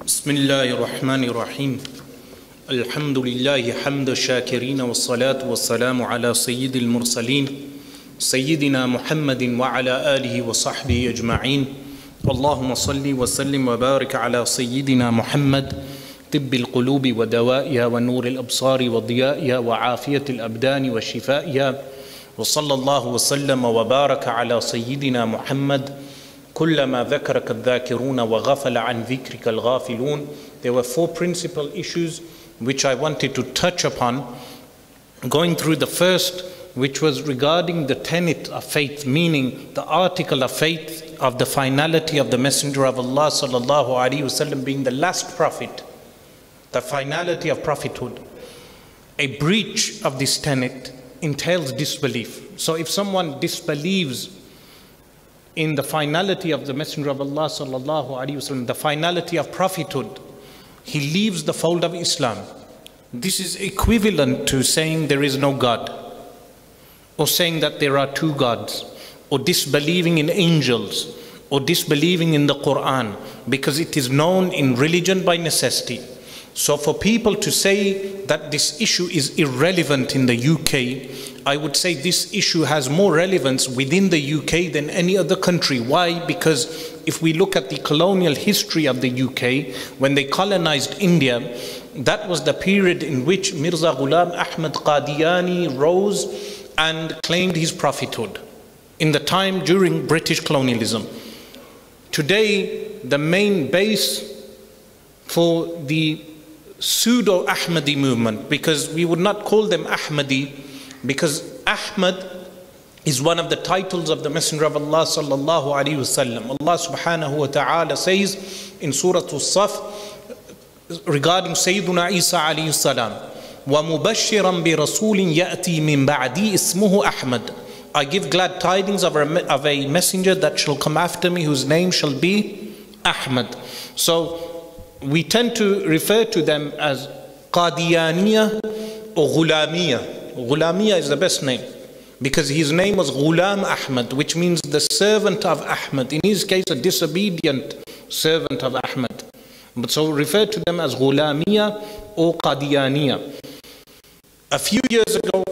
بسم الله الرحمن الرحيم الحمد لله حمد الشاكرين والصلاة والسلام على سيد المرسلين سيدنا محمد وعلى آله وصحبه أجمعين اللهم صل وسلم وبارك على سيدنا محمد طب القلوب ودوائها ونور الأبصار وضيائها وعافية الأبدان وشفائها وصلى الله وسلم وبارك على سيدنا محمد كلما ذكرك الذاكرون وغفل عن ذكرك الغافلون. There were four principal issues which I wanted to touch upon. Going through the first, which was regarding the tenet of faith, meaning the article of faith of the finality of the Messenger of Allah sallallahu alaihi wasallam being the last prophet, the finality of prophethood. A breach of this tenet entails disbelief. So if someone disbelieves in the finality of the Messenger of Allah sallallahu alaihi wasallam, the finality of prophethood, he leaves the fold of Islam. This is equivalent to saying there is no God, or saying that there are two gods, or disbelieving in angels, or disbelieving in the Quran, because it is known in religion by necessity. So for people to say that this issue is irrelevant in the UK, I would say this issue has more relevance within the UK than any other country. Why? Because if we look at the colonial history of the UK, when they colonized India, that was the period in which Mirza Ghulam Ahmad Qadiani rose and claimed his prophethood, in the time during British colonialism. Today, the main base for the pseudo-Ahmadi movement, because we would not call them Ahmadi, because Ahmad is one of the titles of the Messenger of Allah sallallahu alaihi wasallam. Allah subhanahu wa ta'ala says in Surah As-Saf regarding Sayyiduna Isa alayhi salam, وَمُبَشِّرًا بِرَسُولٍ يَأْتِي مِن بَعْدِي اسْمُهُ أَحْمَدٍ. I give glad tidings of a messenger that shall come after me, whose name shall be Ahmad. So we tend to refer to them as Qadiyaniyah or Ghulamiyah. Ghulamiyah is the best name, because his name was Ghulam Ahmad, which means the servant of Ahmad. In his case, a disobedient servant of Ahmad. But so refer to them as Ghulamiyah or Qadiyaniyah. A few years ago,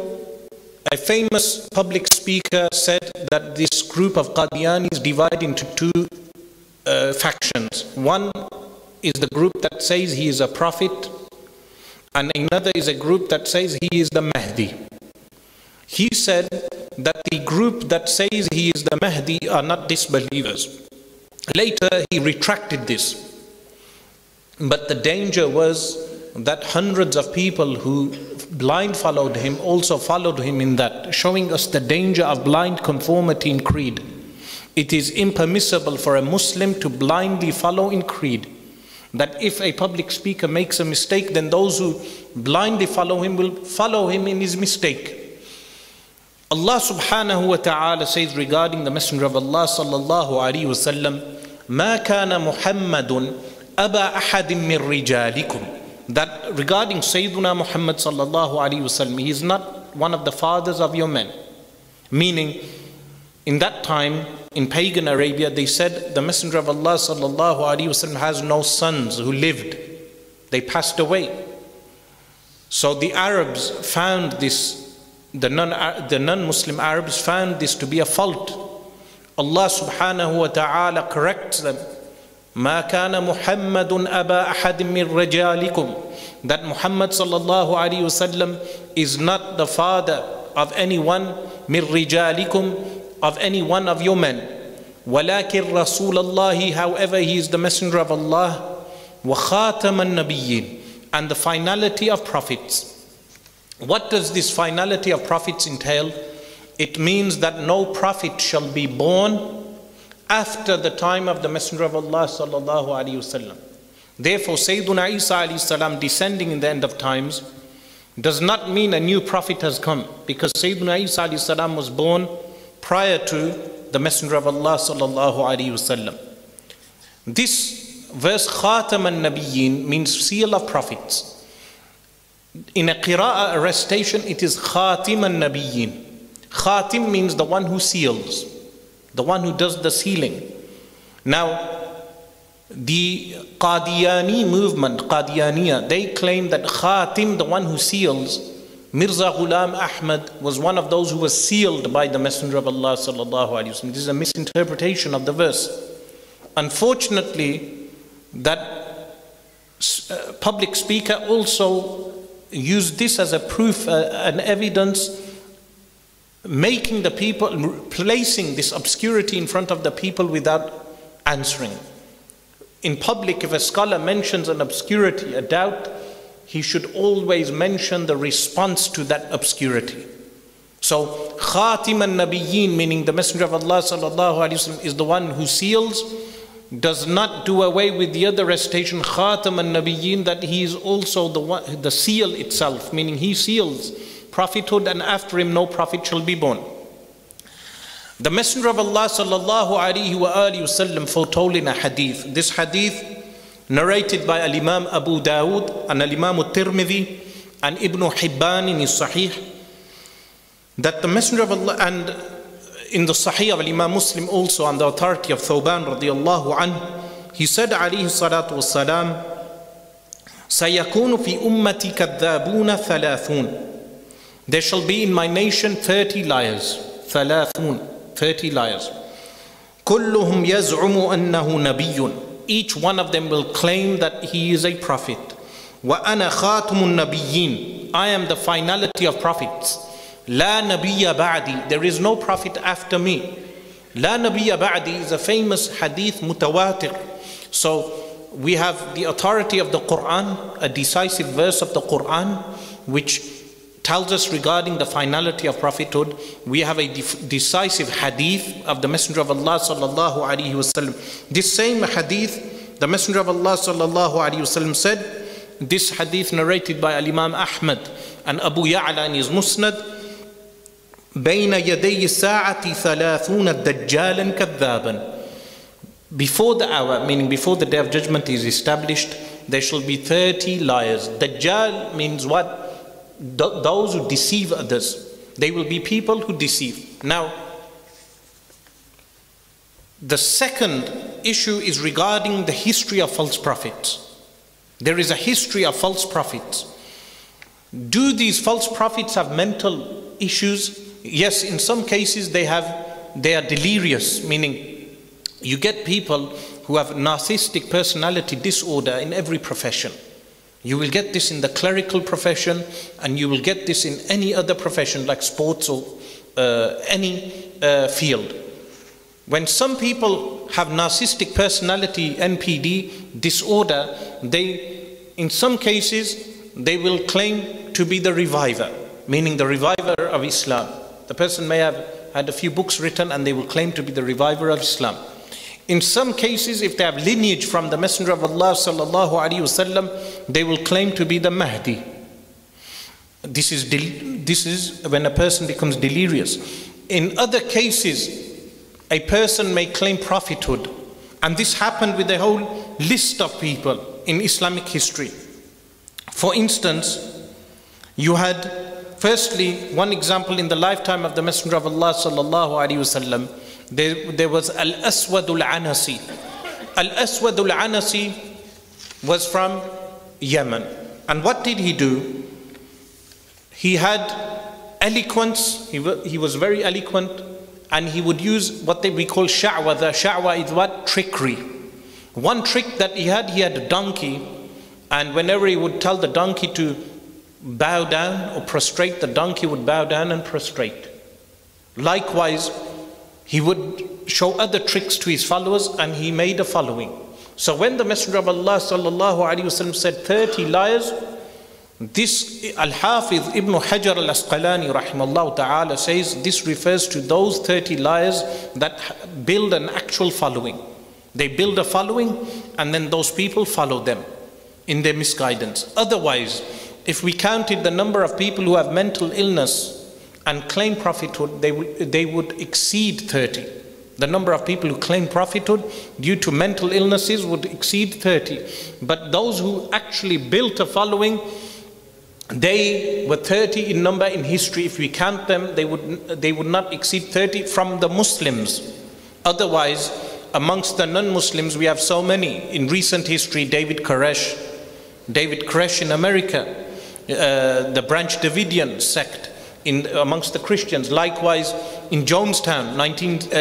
a famous public speaker said that this group of Qadianis divide into two factions. One is the group that says he is a prophet, and another is a group that says he is the Mahdi. He said that the group that says he is the Mahdi are not disbelievers. Later he retracted this. But the danger was that hundreds of people who blind followed him also followed him in that, showing us the danger of blind conformity in creed. It is impermissible for a Muslim to blindly follow in creed. That if a public speaker makes a mistake, then those who blindly follow him will follow him in his mistake. Allah subhanahu wa ta'ala says regarding the Messenger of Allah sallallahu alaihi wasallam, مَا كَانَ مُحَمَّدٌ أَبَا أَحَدٍ مِّن رِجَالِكُمْ. That regarding Sayyiduna Muhammad sallallahu alaihi wasallam, he is not one of the fathers of your men. Meaning, in that time, in pagan Arabia, they said the Messenger of Allah sallallahu alaihi wasallam has no sons who lived. They passed away. So the Arabs found this, the non-Muslim Arabs found this to be a fault. Allah subhanahu wa ta'ala corrects them. مَا كَانَ مُحَمَّدٌ أَبَا أَحَدٍ مِّن رِجَالِكُمْ. That Muhammad sallallahu alaihi wasallam is not the father of anyone, مِّن رِجَالِكُمْ, of any one of your men. وَلَكِنْ رَسُولَ اللَّهِ. However, he is the Messenger of Allah. وَخَاتَمَ النَّبِيِّينَ. And the finality of prophets. What does this finality of prophets entail? It means that no prophet shall be born after the time of the Messenger of Allah sallallahu alaihi wasallam. Therefore, Sayyiduna Isa alayhi salam descending in the end of times does not mean a new prophet has come, because Sayyiduna Isa alayhi salam was born prior to the Messenger of Allah sallallahu alaihi wasallam. This verse Khatam al-Nabiyyin means seal of prophets. In a qira'ah, a recitation, it is Khatim al-Nabiyyin. Khatim means the one who seals, the one who does the sealing. Now, The Qadiani movement, Qadianiya, they claim that Khatim, the one who seals, Mirza Ghulam Ahmad was one of those who was sealed by the Messenger of Allah sallallahu alaihi wasallam. This is a misinterpretation of the verse. Unfortunately, that public speaker also used this as a proof, an evidence, making the people, placing this obscurity in front of the people without answering. In public, if a scholar mentions an obscurity, a doubt, he should always mention the response to that obscurity. So, Khatim al-Nabiyyin, meaning the Messenger of Allah sallallahu alaihi wasallam, is the one who seals, does not do away with the other recitation, Khatam al-Nabiyyin, that he is also the one, the seal itself, meaning he seals prophethood, and after him no prophet shall be born. The Messenger of Allah sallallahu alaihi wasallam foretold in a hadith. This hadith narrated by Al-Imam Abu Dawud and Al-Imam Al-Tirmidhi and Ibn Hibban in his Sahih, that the Messenger of Allah, and in the Sahih of Al-Imam Muslim also on the authority of Thawban radiyallahu anhu, he said alayhi salatu wassalam, سَيَكُونُ فِي أُمَّتِ كَذَّابُونَ ثَلَاثُونَ. There shall be in my nation 30 liars. ثَلَاثُونَ, 30 liars. كُلُّهُمْ يَزْعُمُ أَنَّهُ نَبِيٌّ. Each one of them will claim that he is a prophet. وَأَنَا خَاتُمُ النَّبِيِّينَ. I am the finality of prophets. لَا نَبِيَّ بَعْدِي. There is no prophet after me. لَا نَبِيَّ بَعْدِي is a famous hadith mutawatir. So we have the authority of the Quran, a decisive verse of the Quran, which tells us regarding the finality of prophethood. We have a decisive hadith of the Messenger of Allah sallallahu alaihi wasallam. This same hadith, the Messenger of Allah sallallahu alaihi wasallam said, this hadith narrated by Al-Imam Ahmad and Abu Ya'la in his Musnad, بَيْنَ يَدَيِّ السَّاعَةِ ثَلَاثُونَ دَجَّالًا كَذَّابًا. Before the hour, meaning before the day of judgment is established, there shall be 30 liars. Dajjal means what? Those who deceive others. They will be people who deceive. Now, the second issue is regarding the history of false prophets. There is a history of false prophets. Do these false prophets have mental issues? Yes, in some cases they are delirious, meaning you get people who have narcissistic personality disorder in every profession. You will get this in the clerical profession, and you will get this in any other profession like sports or any field. When some people have narcissistic personality, NPD disorder, in some cases, they will claim to be the reviver, meaning the reviver of Islam. The person may have had a few books written and they will claim to be the reviver of Islam. In some cases, if they have lineage from the Messenger of Allah sallallahu alaihi wasallam, they will claim to be the Mahdi. This is when a person becomes delirious. In other cases, a person may claim prophethood, and this happened with a whole list of people in Islamic history. For instance, you had firstly one example in the lifetime of the Messenger of Allah sallallahu alaihi wasallam. There was Al-Aswad Al-Anasi. Al-Aswad Al-Anasi was from Yemen. And what did he do? He had eloquence. He was very eloquent, and he would use what we call sha'wa. The sha'wa is what? Trickery. One trick that he had a donkey, and whenever he would tell the donkey to bow down or prostrate, the donkey would bow down and prostrate. Likewise, he would show other tricks to his followers, and he made a following. So when the Messenger of Allah sallallahu alaihi wasallam said 30 liars, this Al-Hafiz Ibn Hajar Al-Asqalani rahimahullah ta'ala says this refers to those 30 liars that build an actual following. They build a following, and then those people follow them in their misguidance. Otherwise, if we counted the number of people who have mental illness and claim prophethood, they would exceed 30. The number of people who claim prophethood due to mental illnesses would exceed 30. But those who actually built a following, they were 30 in number in history. If we count them, they would not exceed 30 from the Muslims. Otherwise, amongst the non-Muslims, we have so many. In recent history, David Koresh in America, the Branch Davidian sect amongst the Christians. Likewise, in Jonestown,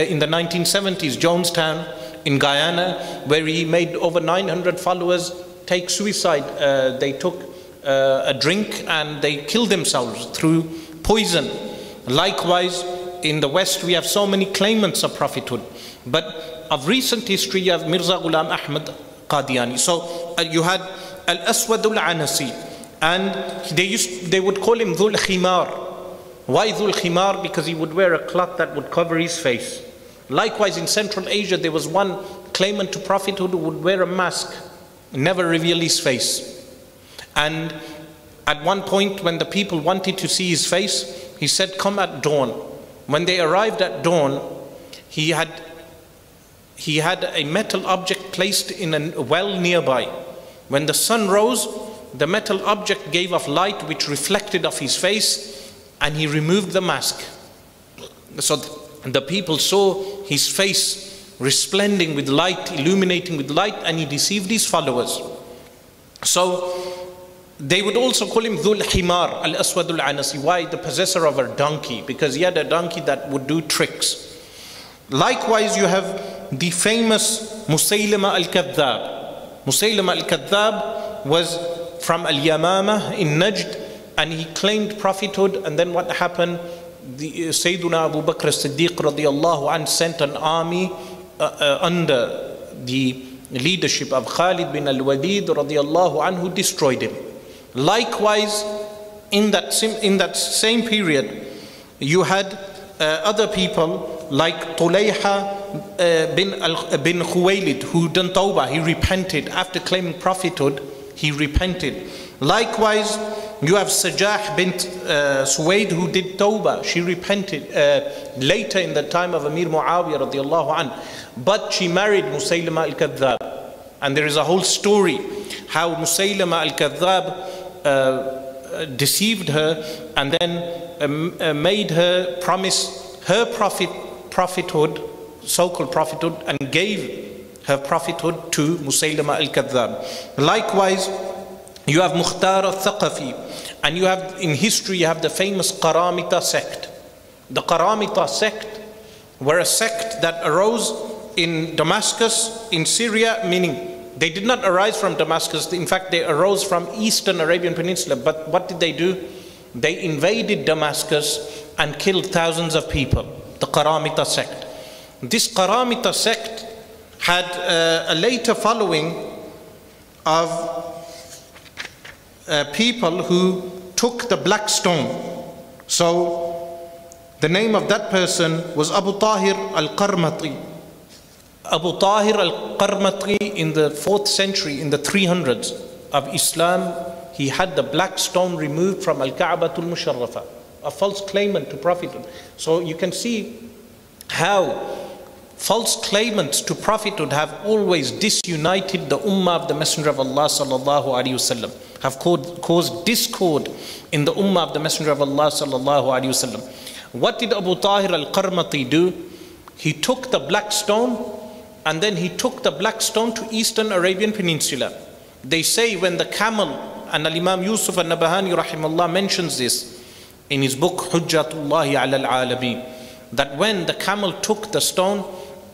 in the 1970s, Jonestown in Guyana, where he made over 900 followers take suicide. They took a drink and they killed themselves through poison. Likewise, in the West, we have so many claimants of prophethood. But of recent history, you have Mirza Ghulam Ahmad Qadiani. So you had Al-Aswad Al-Anasi, and they would call him Dhul Khimar. Why Dhul Khimar? Because he would wear a cloth that would cover his face. Likewise, in Central Asia, there was one claimant to prophethood who would wear a mask, never reveal his face. And at one point, when the people wanted to see his face, he said, "Come at dawn." When they arrived at dawn, he had a metal object placed in a well nearby. When the sun rose, the metal object gave off light which reflected off his face, and he removed the mask. So the people saw his face resplending with light, illuminating with light, and he deceived his followers. So they would also call him Dhul Himar, Al-Aswad Al-Anasi. Why? The possessor of a donkey, because he had a donkey that would do tricks. Likewise, you have the famous Musaylama Al-Kadhdhab. Musaylama Al-Kadhdhab was from Al-Yamama in Najd, and he claimed prophethood. And then what happened? Sayyiduna Abu Bakr as-Siddiq radiyallahu anhu sent an army under the leadership of Khalid bin al-Walid radiyallahu anhu, who destroyed him. Likewise, in that same period, you had other people like Tulayha bin Khuwaylid, who done tawbah. He repented after claiming prophethood. He repented. Likewise, you have Sajah bint Suwaid, who did tawbah. She repented later in the time of Amir Muawiyah radiyallahu anhu. But she married Musaylama al-Kadhdhab. And there is a whole story how Musaylama al-Kadhdhab deceived her and then made her promise her prophethood, so-called prophethood, and gave her prophethood to Musaylama al-Kadhdhab. Likewise, you have Mukhtar al-Thaqafi, and you have in history you have the famous Qaramita sect. The Qaramita sect were a sect that arose in Damascus, in Syria, meaning they did not arise from Damascus. In fact, they arose from Eastern Arabian Peninsula. But what did they do? They invaded Damascus and killed thousands of people. The Qaramita sect. This Qaramita sect had a later following of people who took the black stone. So the name of that person was Abu Tahir al-Qarmati. Abu Tahir al-Qarmati, in the 4th century, in the 300s of Islam, he had the black stone removed from Al-Ka'batul Musharrafa, a false claimant to prophethood. So you can see how false claimants to prophethood have always disunited the ummah of the Messenger of Allah sallallahu alaihi wasallam, have caused discord in the ummah of the Messenger of Allah sallallahu alaihi wasallam. What did Abu Tahir al-Qarmati do? He took the black stone, and then he took the black stone to Eastern Arabian Peninsula. They say when the camel, and Al-Imam Yusuf al-Nabahani rahimahullah mentions this in his book Hujjatullahi ala al-Alameen, that when the camel took the stone,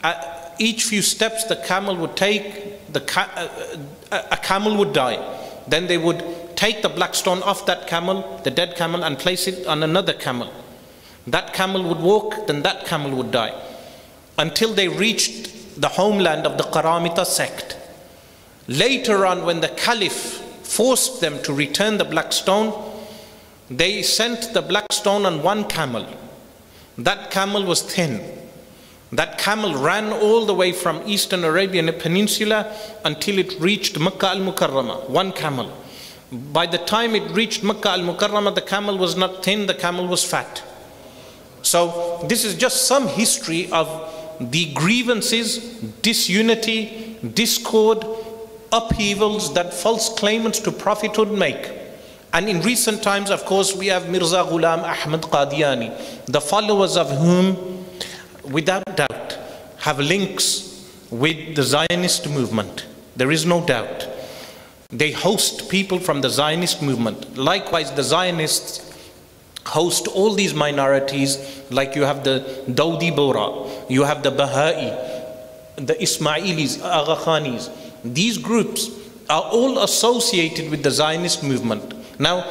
at each few steps the camel would take, a camel would die. Then they would take the black stone off that camel, the dead camel, and place it on another camel. That camel would walk, then that camel would die, until they reached the homeland of the Qaramita sect. Later on, when the Caliph forced them to return the black stone, they sent the black stone on one camel. That camel was thin. That camel ran all the way from Eastern Arabian Peninsula until it reached Makkah al-Mukarramah, one camel. By the time it reached Makkah al-Mukarramah, the camel was not thin, the camel was fat. So this is just some history of the grievances, disunity, discord, upheavals that false claimants to prophethood make. And in recent times, of course, we have Mirza Ghulam Ahmad Qadiani, the followers of whom, without doubt, have links with the Zionist movement. There is no doubt. They host people from the Zionist movement. Likewise, the Zionists host all these minorities, like you have the Daudi Bora, you have the Baha'i, the Ismailis, Agha Khanis. These groups are all associated with the Zionist movement. Now,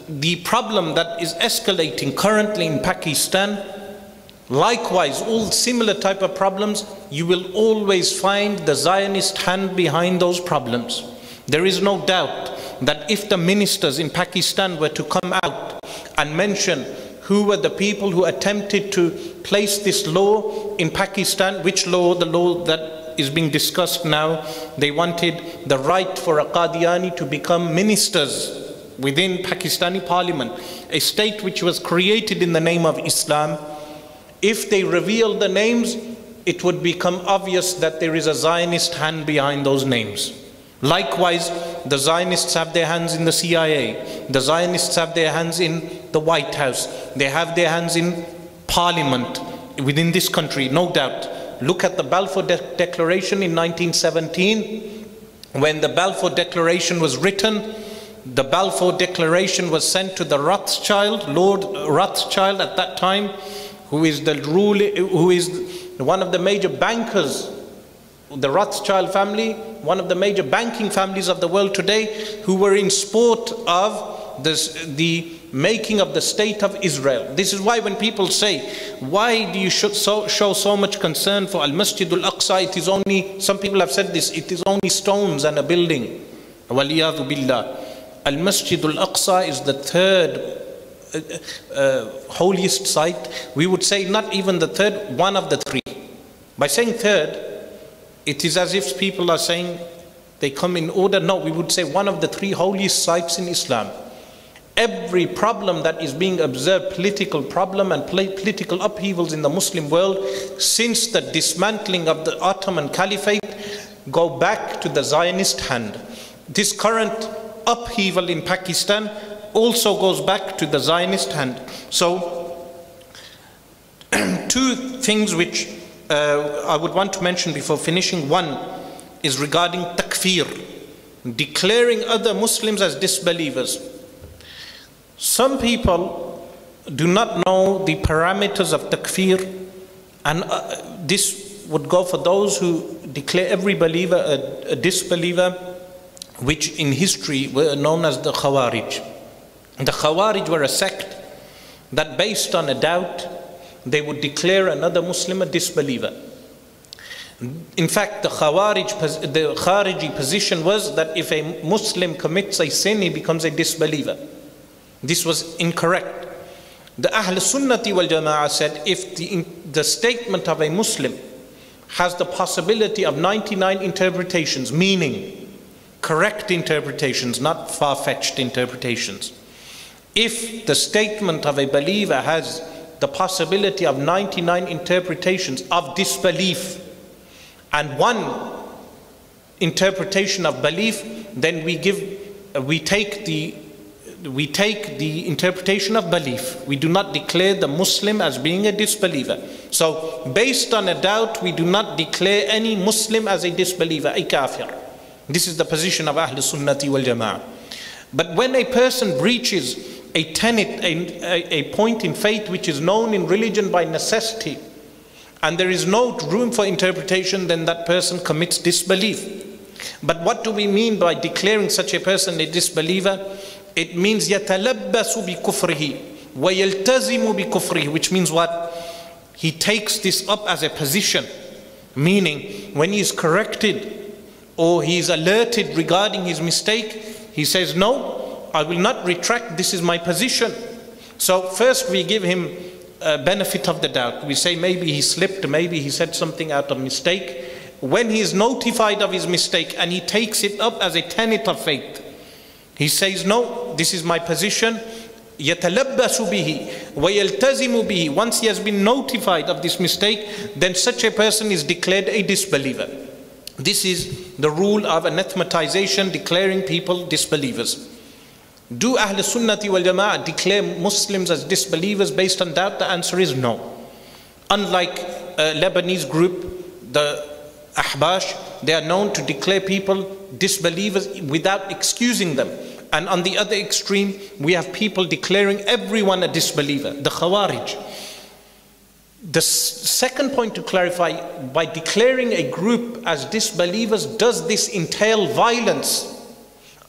the problem that is escalating currently in Pakistan, likewise, all similar type of problems, you will always find the Zionist hand behind those problems. There is no doubt that if the ministers in Pakistan were to come out and mention who were the people who attempted to place this law in Pakistan, which law? The law that is being discussed now. They wanted the right for a Qadiani to become ministers within Pakistani parliament, a state which was created in the name of Islam. If they reveal the names, it would become obvious that there is a Zionist hand behind those names. Likewise, the Zionists have their hands in the CIA. The Zionists have their hands in the White House. They have their hands in parliament within this country, no doubt. Look at the Balfour Declaration in 1917. When the Balfour Declaration was written, the Balfour Declaration was sent to the Rothschild, Lord Rothschild at that time, who is one of the major bankers, the Rothschild family, one of the major banking families of the world today, who were in support of the making of the state of Israel. This is why when people say, why do you show so much concern for Al-Masjid Al-Aqsa? It is only, some people have said this, it is only stones and a building. Waliyadhu billah. Al-Masjid Al-Aqsa is the third holiest site. We would say not even the third, one of the three. By saying third, it is as if people are saying they come in order. No, we would say one of the three holiest sites in Islam. Every problem that is being observed, political problem and political upheavals in the Muslim world since the dismantling of the Ottoman Caliphate, go back to the Zionist hand. This current upheaval in Pakistan also goes back to the Zionist hand. So, two things which I would want to mention before finishing. One is regarding takfir, declaring other Muslims as disbelievers. Some people do not know the parameters of takfir, and this would go for those who declare every believer a disbeliever, which in history were known as the Khawarij. The Khawarij were a sect that, based on a doubt, they would declare another Muslim a disbeliever. In fact, the Khariji position was that if a Muslim commits a sin, he becomes a disbeliever. This was incorrect. The Ahl Sunnati wal Jama'ah said, if the statement of a Muslim has the possibility of 99 interpretations, meaning correct interpretations, not far-fetched interpretations. If the statement of a believer has the possibility of 99 interpretations of disbelief and one interpretation of belief, then we take the interpretation of belief. We do not declare the Muslim as being a disbeliever. So, based on a doubt, we do not declare any Muslim as a disbeliever, a kafir. This is the position of Ahl Sunnati wal Jama'ah. But when a person breaches a tenet, a point in faith which is known in religion by necessity, and there is no room for interpretation, then that person commits disbelief. But what do we mean by declaring such a person a disbeliever? It means يَتَلَبَّسُ بِكُفْرِهِ وَيَلْتَزِمُ بِكُفْرِهِ, which means what? He takes this up as a position, meaning when he is corrected or he is alerted regarding his mistake, he says, no, I will not retract, this is my position. So first we give him a benefit of the doubt. We say maybe he slipped, maybe he said something out of mistake. When he is notified of his mistake and he takes it up as a tenet of faith, he says, no, this is my position. يَتَلَبَّسُ بِهِ وَيَلْتَزِمُ بِهِ. Once he has been notified of this mistake, then such a person is declared a disbeliever. This is the rule of anathematization, declaring people disbelievers. Do Ahl Sunnati wal Jama'ah declare Muslims as disbelievers based on doubt? The answer is no. Unlike a Lebanese group, the Ahbash, they are known to declare people disbelievers without excusing them. And on the other extreme, we have people declaring everyone a disbeliever, the Khawarij. The second point to clarify, by declaring a group as disbelievers, does this entail violence?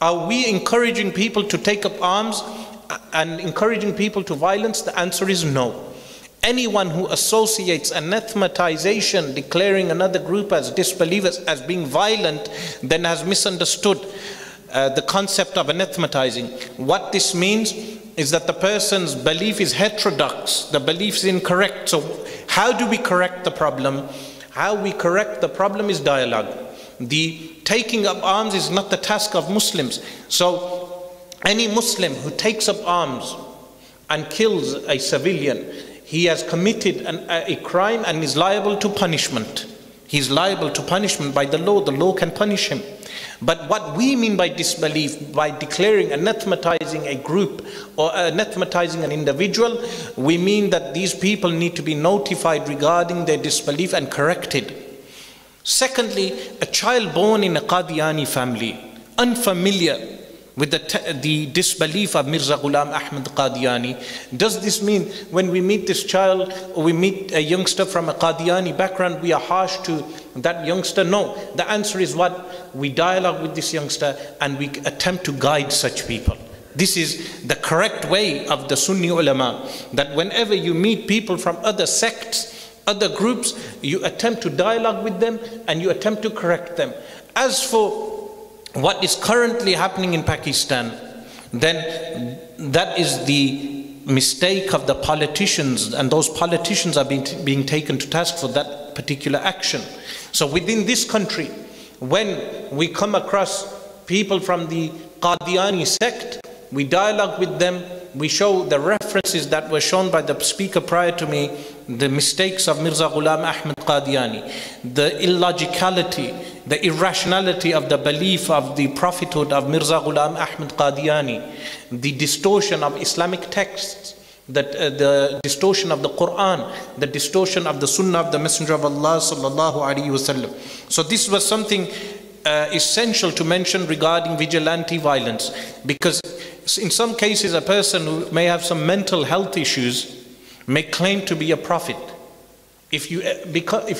Are we encouraging people to take up arms and encouraging people to violence? The answer is no. Anyone who associates anathematization, declaring another group as disbelievers, as being violent, then has misunderstood the concept of anathematizing. What this means is that the person's belief is heterodox, the belief is incorrect. So how do we correct the problem? How we correct the problem is dialogue. The taking up arms is not the task of Muslims. So any Muslim who takes up arms and kills a civilian, he has committed a crime and is liable to punishment. He is liable to punishment by the law can punish him. But what we mean by disbelief, by declaring, anathematizing a group or anathematizing an individual, we mean that these people need to be notified regarding their disbelief and corrected. Secondly, a child born in a Qadiani family, unfamiliar with the disbelief of Mirza Ghulam Ahmad Qadiani, does this mean when we meet this child or we meet a youngster from a Qadiani background, we are harsh to that youngster? No. The answer is what? We dialogue with this youngster and we attempt to guide such people. This is the correct way of the Sunni ulama, that whenever you meet people from other sects, other groups, you attempt to dialogue with them and you attempt to correct them. As for what is currently happening in Pakistan, then that is the mistake of the politicians, and those politicians are being taken to task for that particular action. So within this country, when we come across people from the Qadiani sect, we dialogue with them, we show the references that were shown by the speaker prior to me, the mistakes of Mirza Ghulam Ahmad Qadiani, the illogicality, the irrationality of the belief of the prophethood of Mirza Ghulam Ahmad Qadiani, the distortion of Islamic texts, the distortion of the Quran, the distortion of the Sunnah of the Messenger of Allah sallallahu alaihi wasallam. So this was something essential to mention regarding vigilante violence, because in some cases a person who may have some mental health issues may claim to be a prophet. If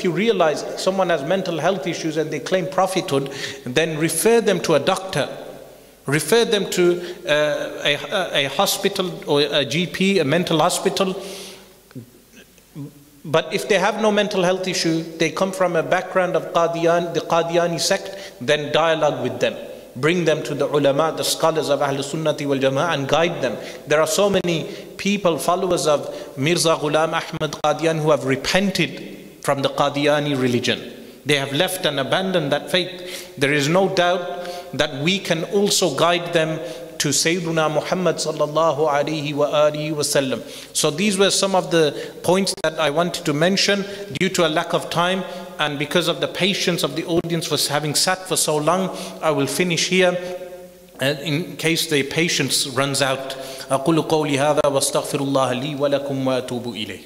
you realize someone has mental health issues and they claim prophethood, then refer them to a doctor, refer them to a hospital or a GP, a mental hospital. But if they have no mental health issue, they come from a background of the Qadiani sect, then dialogue with them. Bring them to the ulama, the scholars of Ahl Sunnati wal Jama'ah, and guide them. There are so many people, followers of Mirza Ghulam Ahmad Qadiani, who have repented from the Qadiani religion. They have left and abandoned that faith. There is no doubt that we can also guide them to Sayyiduna Muhammad sallallahu alaihi wa alihi wasallam. So these were some of the points that I wanted to mention. Due to a lack of time and because of the patience of the audience for having sat for so long, I will finish here in case the patience runs out. أقول قولي هذا واستغفر الله لي ولكم وأتوب إليه.